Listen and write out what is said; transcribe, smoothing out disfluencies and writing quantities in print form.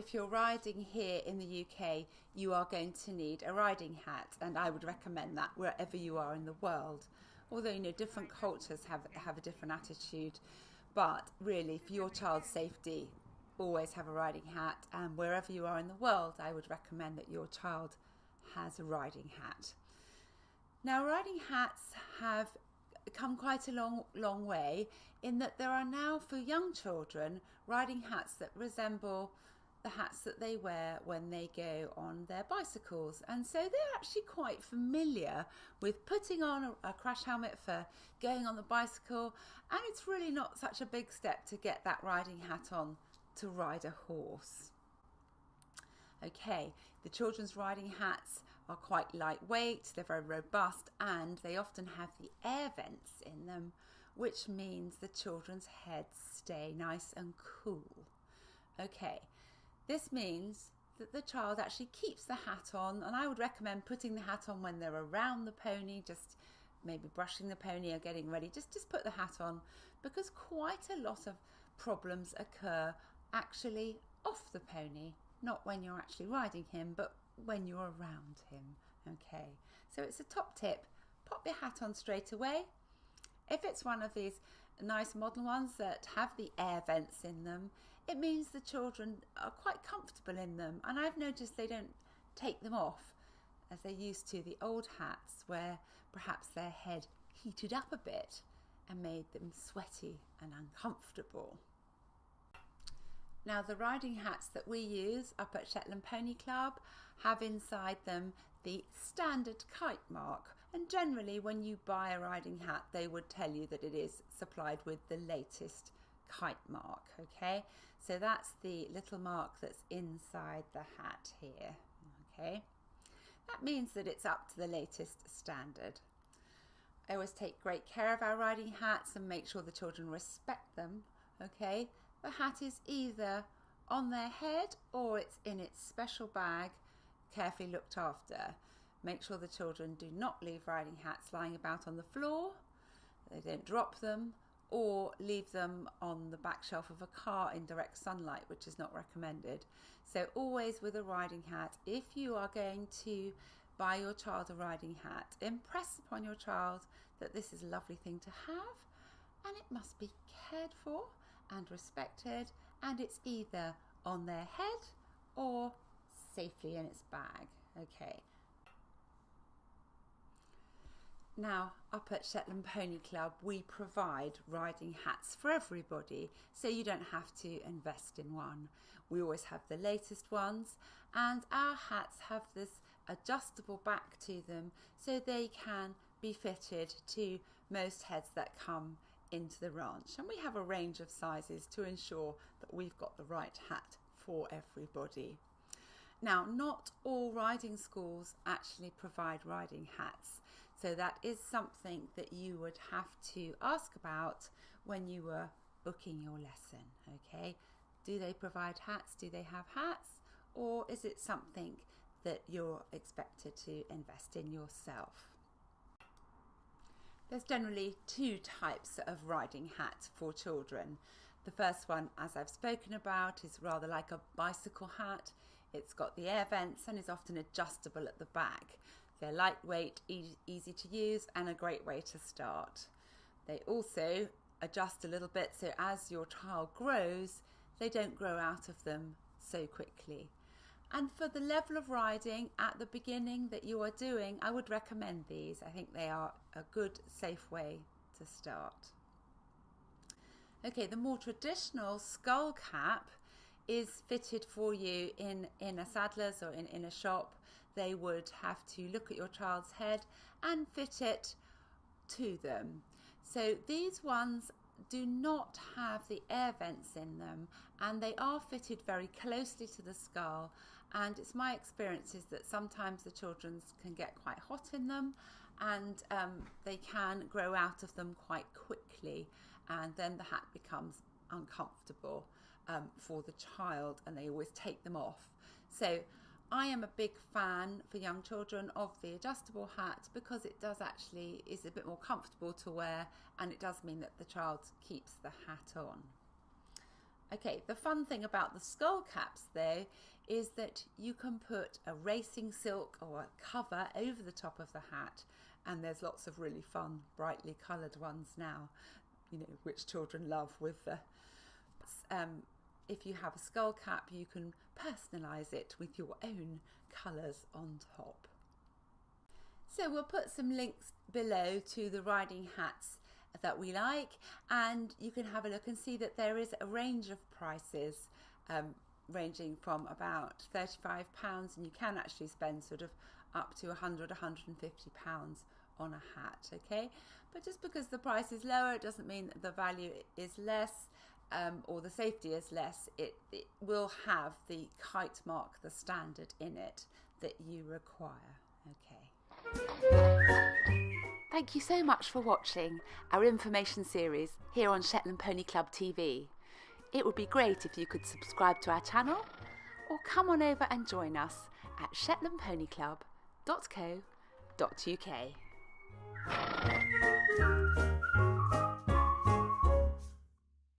if you're riding here in the UK, you are going to need a riding hat, and I would recommend that wherever you are in the world. Although, you know, different cultures have a different attitude, but really for your child's safety, always have a riding hat, and wherever you are in the world, I would recommend that your child has a riding hat. Now, riding hats have come quite a long way, in that there are now, for young children, riding hats that resemble the hats that they wear when they go on their bicycles, and so they're actually quite familiar with putting on a crash helmet for going on the bicycle, and it's really not such a big step to get that riding hat on to ride a horse. Okay, the children's riding hats are quite lightweight, they're very robust, and they often have the air vents in them, which means the children's heads stay nice and cool. Okay, this means that the child actually keeps the hat on, and I would recommend putting the hat on when they're around the pony, just maybe brushing the pony or getting ready. Just put the hat on, because quite a lot of problems occur actually off the pony. Not when you're actually riding him, but when you're around him. Okay, so it's a top tip. Pop your hat on straight away. If it's one of these nice modern ones that have the air vents in them, it means the children are quite comfortable in them. And I've noticed they don't take them off as they used to the old hats, where perhaps their head heated up a bit and made them sweaty and uncomfortable. Now, the riding hats that we use up at Shetland Pony Club have inside them the standard kite mark, and generally when you buy a riding hat they would tell you that it is supplied with the latest kite mark. Okay, so that's the little mark that's inside the hat here. Okay, that means that it's up to the latest standard. I always take great care of our riding hats and make sure the children respect them. Okay, the hat is either on their head or it's in its special bag, carefully looked after. Make sure the children do not leave riding hats lying about on the floor, they don't drop them, or leave them on the back shelf of a car in direct sunlight, which is not recommended. So always with a riding hat, if you are going to buy your child a riding hat, impress upon your child that this is a lovely thing to have, and it must be cared for and respected, and it's either on their head or safely in its bag. Okay. Now, up at Shetland Pony Club, we provide riding hats for everybody, so you don't have to invest in one. We always have the latest ones, and our hats have this adjustable back to them, so they can be fitted to most heads that come into the ranch, and we have a range of sizes to ensure that we've got the right hat for everybody. Now, not all riding schools actually provide riding hats, so that is something that you would have to ask about when you were booking your lesson. Okay, do they provide hats? Do they have hats? Or is it something that you're expected to invest in yourself? There's generally two types of riding hats for children. The first one, as I've spoken about, is rather like a bicycle hat. It's got the air vents and is often adjustable at the back. They're lightweight, easy to use, and a great way to start. They also adjust a little bit, so as your child grows, they don't grow out of them so quickly. And for the level of riding at the beginning that you are doing, I would recommend these. I think they are a good, safe way to start. Okay, the more traditional skull cap is fitted for you in a saddler's or in a shop. They would have to look at your child's head and fit it to them. So these ones do not have the air vents in them, and they are fitted very closely to the skull, and it's my experience is that sometimes the children can get quite hot in them, and they can grow out of them quite quickly, and then the hat becomes uncomfortable for the child, and they always take them off. So I am a big fan for young children of the adjustable hat, because it does actually is a bit more comfortable to wear, and it does mean that the child keeps the hat on. Okay, the fun thing about the skull caps though is that you can put a racing silk or a cover over the top of the hat, and there's lots of really fun brightly coloured ones now, you know, which children love with the if you have a skull cap you can personalise it with your own colours on top. So we'll put some links below to the riding hats that we like, and you can have a look and see that there is a range of prices ranging from about £35, and you can actually spend sort of up to £100, £150 on a hat, okay? But just because the price is lower, it doesn't mean that the value is less or the safety is less. It will have the kite mark, the standard in it that you require, okay? Thank you so much for watching our information series here on Shetland Pony Club TV. It would be great if you could subscribe to our channel or come on over and join us at shetlandponyclub.co.uk.